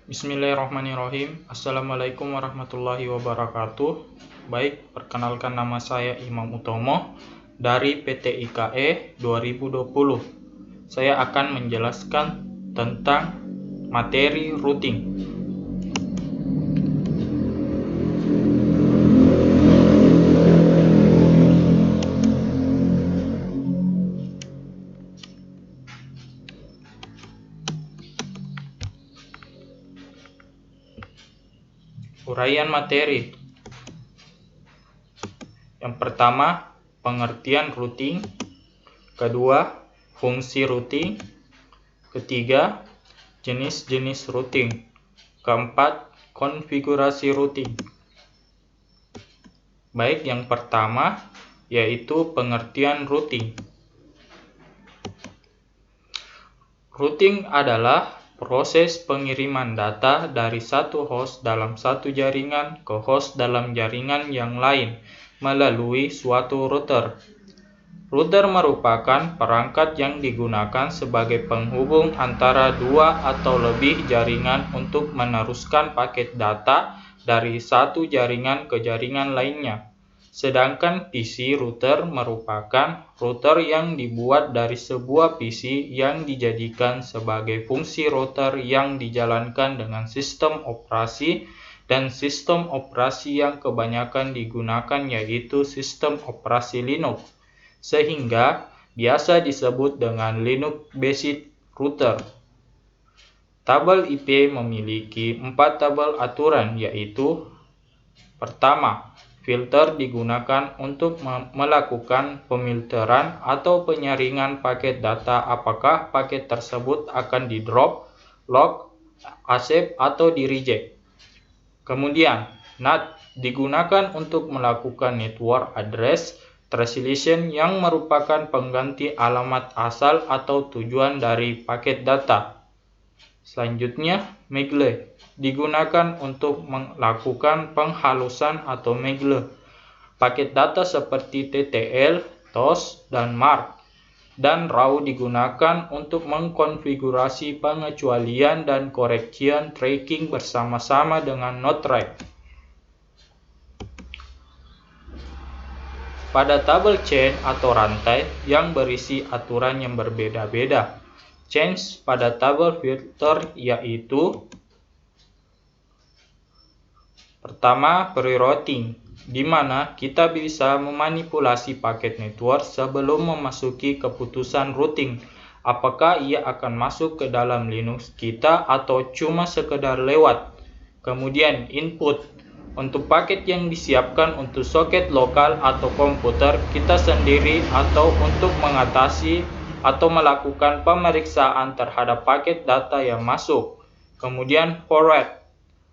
Bismillahirrahmanirrahim. Assalamualaikum warahmatullahi wabarakatuh. Baik, perkenalkan nama saya Imam Utomo dari PT IKE 2020. Saya akan menjelaskan tentang materi routing. Uraian materi. Yang pertama, pengertian routing. Kedua, fungsi routing. Ketiga, jenis-jenis routing. Keempat, konfigurasi routing. Baik, yang pertama yaitu pengertian routing. Routing adalah proses pengiriman data dari satu host dalam satu jaringan ke host dalam jaringan yang lain melalui suatu router. Router merupakan perangkat yang digunakan sebagai penghubung antara dua atau lebih jaringan untuk meneruskan paket data dari satu jaringan ke jaringan lainnya. Sedangkan PC router merupakan router yang dibuat dari sebuah PC yang dijadikan sebagai fungsi router yang dijalankan dengan sistem operasi, dan sistem operasi yang kebanyakan digunakan yaitu sistem operasi Linux, sehingga biasa disebut dengan Linux-based router. Tabel IP memiliki 4 tabel aturan, yaitu: pertama, filter digunakan untuk melakukan pemilteran atau penyaringan paket data apakah paket tersebut akan di-drop, lock, accept, atau di-reject. Kemudian, NAT digunakan untuk melakukan network address translation yang merupakan pengganti alamat asal atau tujuan dari paket data. Selanjutnya, MEGLE digunakan untuk melakukan penghalusan atau MEGLE paket data seperti TTL, TOS, dan MARC. Dan RAW digunakan untuk mengkonfigurasi pengecualian dan koreksian tracking bersama-sama dengan NodeWrite. Pada tabel chain atau rantai yang berisi aturan yang berbeda-beda, change pada tabel filter yaitu: pertama, pre-routing, di mana kita bisa memanipulasi paket network sebelum memasuki keputusan routing, apakah ia akan masuk ke dalam Linux kita atau cuma sekedar lewat. Kemudian input, untuk paket yang disiapkan untuk soket lokal atau komputer kita sendiri atau untuk mengatasi atau melakukan pemeriksaan terhadap paket data yang masuk. Kemudian forward,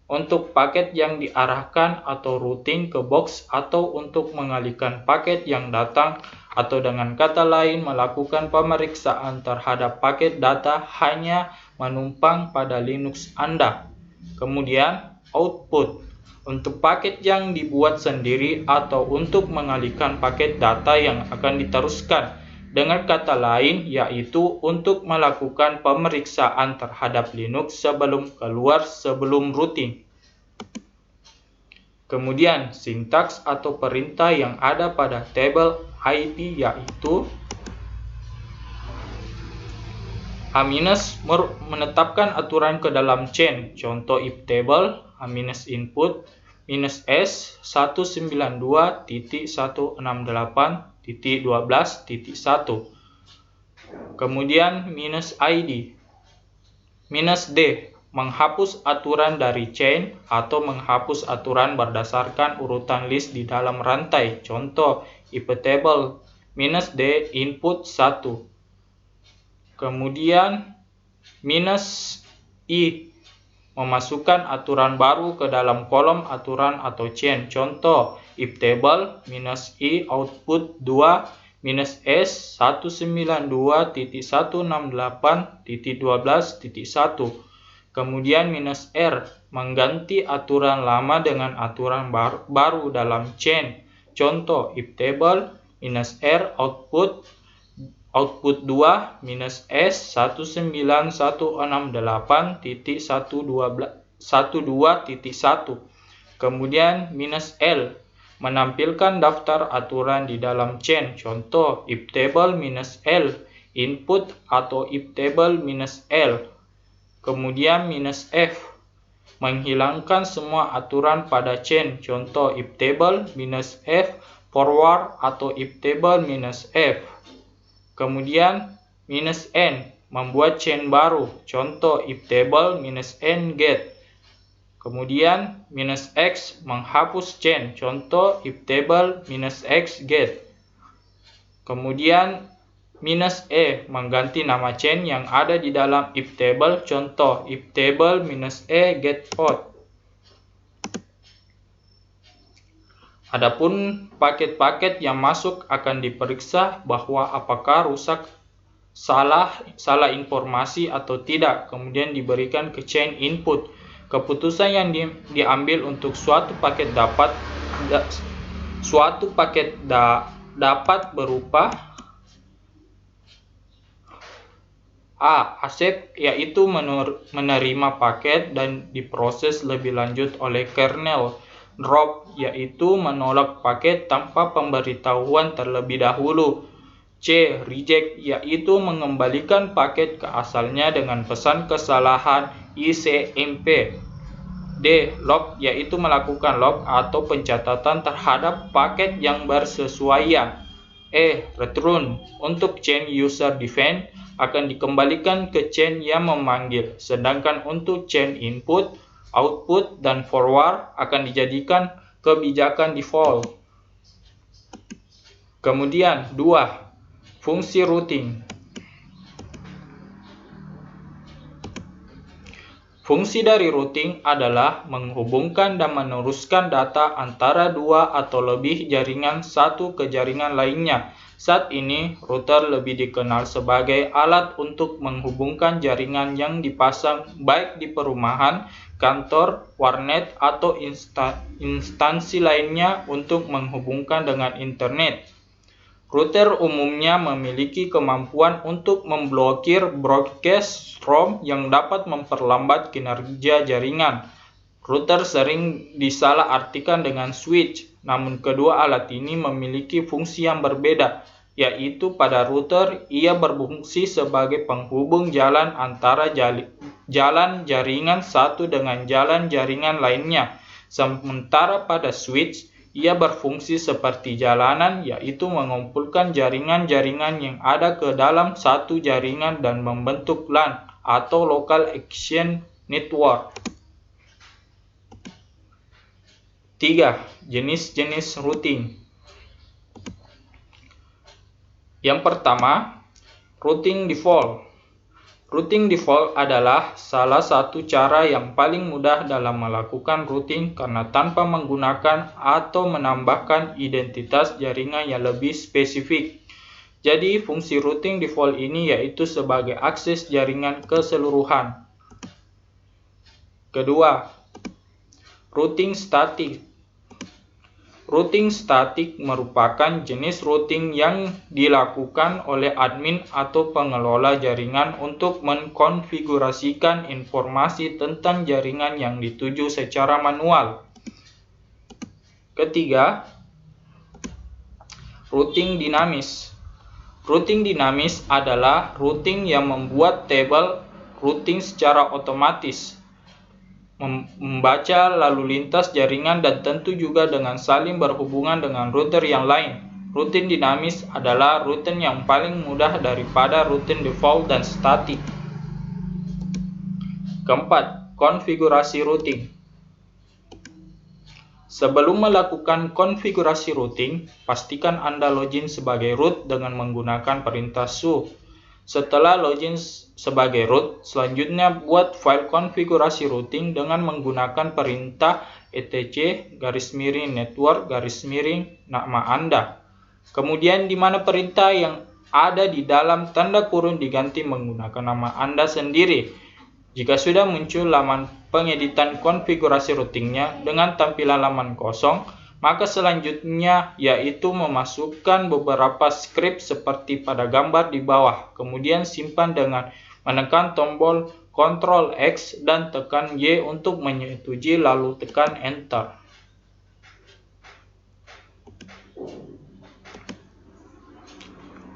untuk paket yang diarahkan atau routing ke box atau untuk mengalihkan paket yang datang, atau dengan kata lain melakukan pemeriksaan terhadap paket data hanya menumpang pada Linux Anda. Kemudian output, untuk paket yang dibuat sendiri atau untuk mengalihkan paket data yang akan diteruskan. Dengan kata lain, yaitu untuk melakukan pemeriksaan terhadap Linux sebelum keluar sebelum routing. Kemudian, sintaks atau perintah yang ada pada tabel IP yaitu: A- menetapkan aturan ke dalam chain, contoh if table, A-input, -s 192.168.12.1. Kemudian -id, -d, menghapus aturan dari chain atau menghapus aturan berdasarkan urutan list di dalam rantai, contoh if table, -d input 1. Kemudian -i, memasukkan aturan baru ke dalam kolom aturan atau chain, contoh if table, -i output 2, -s 192.168.12.1. Kemudian -r, mengganti aturan lama dengan aturan baru dalam chain, contoh if table, -r output 2 -s 19168.112 -12.1. Kemudian -L menampilkan daftar aturan di dalam chain. Contoh if table -L input atau if table -L. Kemudian -F menghilangkan semua aturan pada chain. Contoh if table -F forward atau if table -F. Kemudian -N membuat chain baru. Contoh if table -N get. Kemudian -X menghapus chain. Contoh if table -X get. Kemudian -E mengganti nama chain yang ada di dalam if table. Contoh if table -E get out. Adapun paket-paket yang masuk akan diperiksa bahwa apakah rusak, salah informasi atau tidak, kemudian diberikan ke chain input. Keputusan yang diambil untuk suatu paket dapat berupa A. Accept, yaitu menerima paket dan diproses lebih lanjut oleh kernel. Drop, yaitu menolak paket tanpa pemberitahuan terlebih dahulu. C. Reject, yaitu mengembalikan paket ke asalnya dengan pesan kesalahan ICMP. D. Log, yaitu melakukan log atau pencatatan terhadap paket yang bersesuaian. E. Return, untuk chain user define akan dikembalikan ke chain yang memanggil, sedangkan untuk chain input, output, dan forward akan dijadikan kebijakan default. Kemudian 2. Fungsi routing. Fungsi dari routing adalah menghubungkan dan meneruskan data antara dua atau lebih jaringan satu ke jaringan lainnya. Saat ini, router lebih dikenal sebagai alat untuk menghubungkan jaringan yang dipasang baik di perumahan, kantor, warnet, atau instansi lainnya untuk menghubungkan dengan internet. Router umumnya memiliki kemampuan untuk memblokir broadcast strom yang dapat memperlambat kinerja jaringan. Router sering disalahartikan dengan switch, namun kedua alat ini memiliki fungsi yang berbeda, yaitu pada router ia berfungsi sebagai penghubung jalan antara jalan jaringan satu dengan jalan jaringan lainnya, sementara pada switch ia berfungsi seperti jalanan, yaitu mengumpulkan jaringan-jaringan yang ada ke dalam satu jaringan dan membentuk LAN atau Local Action Network. 3. Jenis-jenis routing. Yang pertama, routing default. Routing default adalah salah satu cara yang paling mudah dalam melakukan routing karena tanpa menggunakan atau menambahkan identitas jaringan yang lebih spesifik. Jadi, fungsi routing default ini yaitu sebagai akses jaringan keseluruhan. Kedua, routing statik. Routing statik merupakan jenis routing yang dilakukan oleh admin atau pengelola jaringan untuk mengkonfigurasikan informasi tentang jaringan yang dituju secara manual. Ketiga, routing dinamis. Routing dinamis adalah routing yang membuat tabel routing secara otomatis, membaca lalu lintas jaringan dan tentu juga dengan saling berhubungan dengan router yang lain. Routing dinamis adalah routing yang paling mudah daripada routing default dan statik. Keempat, konfigurasi routing. Sebelum melakukan konfigurasi routing, pastikan Anda login sebagai root dengan menggunakan perintah su. Setelah login sebagai root, selanjutnya buat file konfigurasi routing dengan menggunakan perintah etc:network nama Anda. Kemudian di mana perintah yang ada di dalam tanda kurung diganti menggunakan nama Anda sendiri. Jika sudah muncul laman pengeditan konfigurasi routingnya dengan tampilan laman kosong, maka selanjutnya yaitu memasukkan beberapa script seperti pada gambar di bawah, kemudian simpan dengan menekan tombol Ctrl X dan tekan Y untuk menyetujui lalu tekan Enter.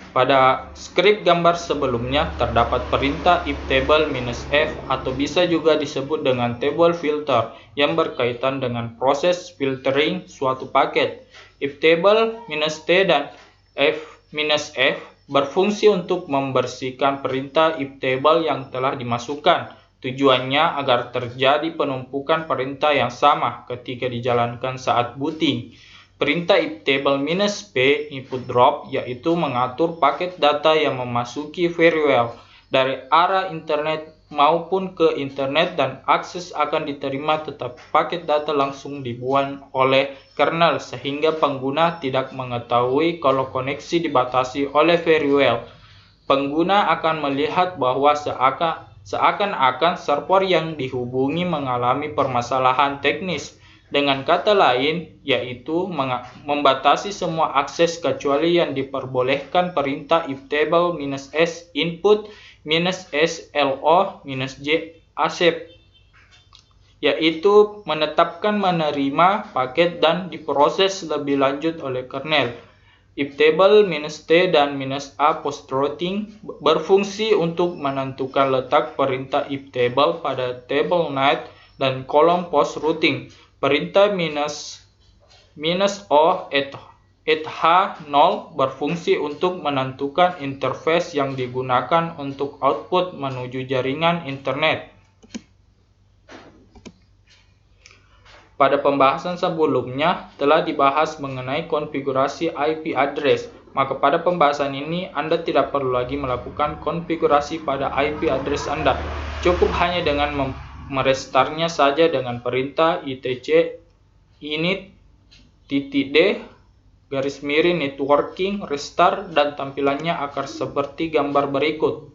Pada skrip gambar sebelumnya terdapat perintah iftable "-f" atau bisa juga disebut dengan table filter yang berkaitan dengan proses filtering suatu paket. Iftable "-t" dan "f-f" berfungsi untuk membersihkan perintah iftable yang telah dimasukkan. Tujuannya agar terjadi penumpukan perintah yang sama ketika dijalankan saat booting. Perintah iftable "-p" input drop yaitu mengatur paket data yang memasuki firewall dari arah internet maupun ke internet dan akses akan diterima tetapi paket data langsung dibuang oleh kernel sehingga pengguna tidak mengetahui kalau koneksi dibatasi oleh firewall. Pengguna akan melihat bahwa seakan-akan server yang dihubungi mengalami permasalahan teknis. Dengan kata lain, yaitu membatasi semua akses kecuali yang diperbolehkan perintah iftable "-s input "-s lo "-j accept, yaitu menetapkan menerima paket dan diproses lebih lanjut oleh kernel. Iftable "-t" dan "-a" post-routing berfungsi untuk menentukan letak perintah iftable pada table NAT dan kolom post-routing. Perintah "-o" @h0 berfungsi untuk menentukan interface yang digunakan untuk output menuju jaringan internet. Pada pembahasan sebelumnya telah dibahas mengenai konfigurasi IP address, maka pada pembahasan ini Anda tidak perlu lagi melakukan konfigurasi pada IP address Anda. Cukup hanya dengan merestartnya saja dengan perintah "-etc init-d _networking restart" dan tampilannya akan seperti gambar berikut.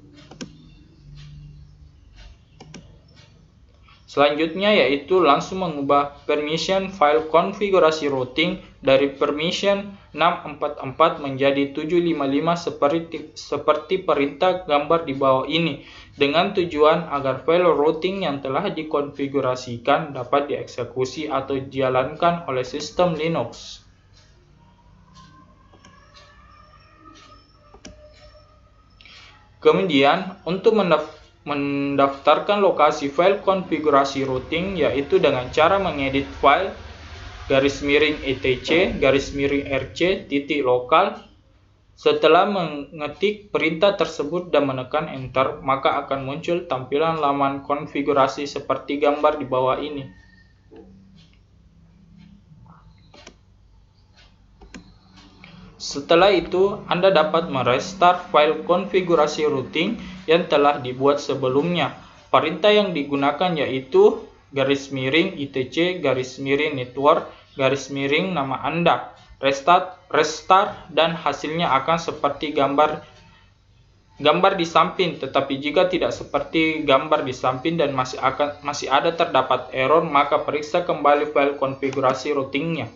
Selanjutnya yaitu langsung mengubah permission file konfigurasi routing dari permission 644 menjadi 755 seperti perintah gambar di bawah ini, dengan tujuan agar file routing yang telah dikonfigurasikan dapat dieksekusi atau dijalankan oleh sistem Linux. Kemudian untuk mendaftarkan lokasi file konfigurasi routing yaitu dengan cara mengedit file /etc/rc Setelah mengetik perintah tersebut dan menekan enter, maka akan muncul tampilan laman konfigurasi seperti gambar di bawah ini. Setelah itu, Anda dapat merestart file konfigurasi routing yang telah dibuat sebelumnya. Perintah yang digunakan yaitu /etc/network _nama Anda, restart, dan hasilnya akan seperti gambar di samping. Tetapi jika tidak seperti gambar di samping dan masih ada terdapat error, maka periksa kembali file konfigurasi routingnya.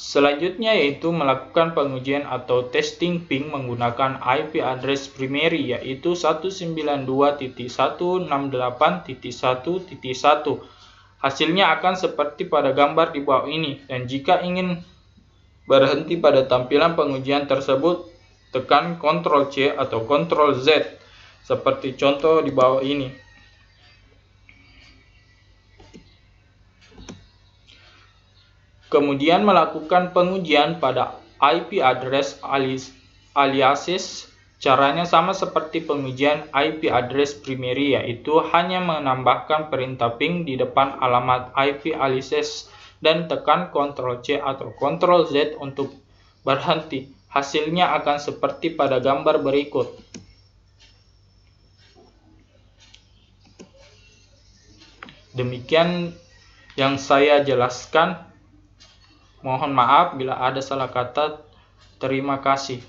Selanjutnya yaitu melakukan pengujian atau testing ping menggunakan IP address primary yaitu 192.168.1.1. Hasilnya akan seperti pada gambar di bawah ini, dan jika ingin berhenti pada tampilan pengujian tersebut, tekan Ctrl C atau Ctrl Z seperti contoh di bawah ini. Kemudian melakukan pengujian pada IP address aliases. Caranya sama seperti pengujian IP address primary, yaitu hanya menambahkan perintah ping di depan alamat IP aliases dan tekan Ctrl C atau Ctrl Z untuk berhenti. Hasilnya akan seperti pada gambar berikut. Demikian yang saya jelaskan. Mohon maaf bila ada salah kata. Terima kasih.